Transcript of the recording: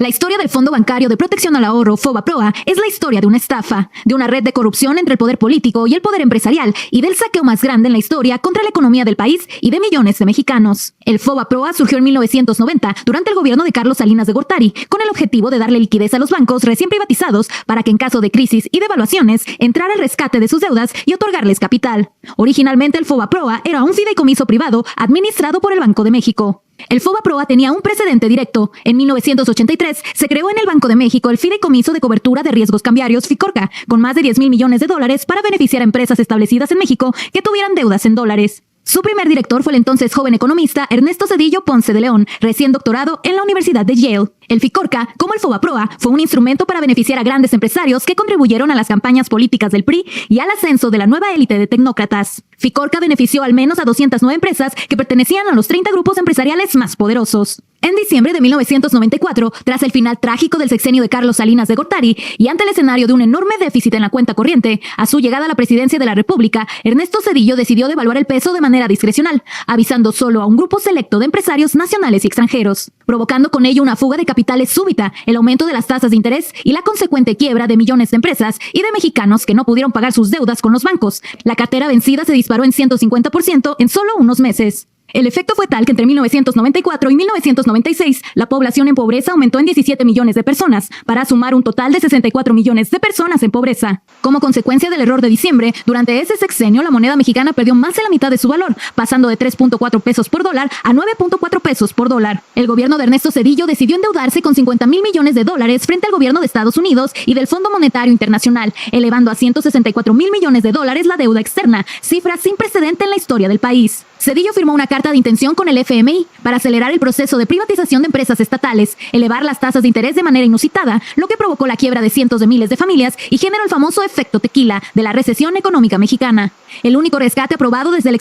La historia del Fondo Bancario de Protección al Ahorro, FOBAPROA, es la historia de una estafa, de una red de corrupción entre el poder político y el poder empresarial y del saqueo más grande en la historia contra la economía del país y de millones de mexicanos. El FOBAPROA surgió en 1990 durante el gobierno de Carlos Salinas de Gortari, con el objetivo de darle liquidez a los bancos recién privatizados para que en caso de crisis y devaluaciones entrara el rescate de sus deudas y otorgarles capital. Originalmente el FOBAPROA era un fideicomiso privado administrado por el Banco de México. El FOBAPROA tenía un precedente directo. En 1983 se creó en el Banco de México el Fideicomiso de Cobertura de Riesgos Cambiarios, FICORCA, con más de 10,000 millones de dólares para beneficiar a empresas establecidas en México que tuvieran deudas en dólares. Su primer director fue el entonces joven economista Ernesto Zedillo Ponce de León, recién doctorado en la Universidad de Yale. El FICORCA, como el FOBAPROA, fue un instrumento para beneficiar a grandes empresarios que contribuyeron a las campañas políticas del PRI y al ascenso de la nueva élite de tecnócratas. FICORCA benefició al menos a 209 empresas que pertenecían a los 30 grupos empresariales más poderosos. En diciembre de 1994, tras el final trágico del sexenio de Carlos Salinas de Gortari y ante el escenario de un enorme déficit en la cuenta corriente, a su llegada a la presidencia de la República, Ernesto Zedillo decidió devaluar el peso de manera discrecional, avisando solo a un grupo selecto de empresarios nacionales y extranjeros, provocando con ello una fuga de capitales súbita, el aumento de las tasas de interés y la consecuente quiebra de millones de empresas y de mexicanos que no pudieron pagar sus deudas con los bancos. La cartera vencida se disparó en 150% en solo unos meses. El efecto fue tal que entre 1994 y 1996, la población en pobreza aumentó en 17 millones de personas, para sumar un total de 64 millones de personas en pobreza. Como consecuencia del error de diciembre, durante ese sexenio la moneda mexicana perdió más de la mitad de su valor, pasando de 3.4 pesos por dólar a 9.4 pesos por dólar. El gobierno de Ernesto Zedillo decidió endeudarse con 50,000 millones de dólares frente al gobierno de Estados Unidos y del Fondo Monetario Internacional, elevando a 164,000 millones de dólares la deuda externa, cifra sin precedente en la historia del país. Zedillo firmó una carta de intención con el FMI para acelerar el proceso de privatización de empresas estatales, elevar las tasas de interés de manera inusitada, lo que provocó la quiebra de cientos de miles de familias y generó el famoso efecto tequila de la recesión económica mexicana. El único rescate aprobado desde el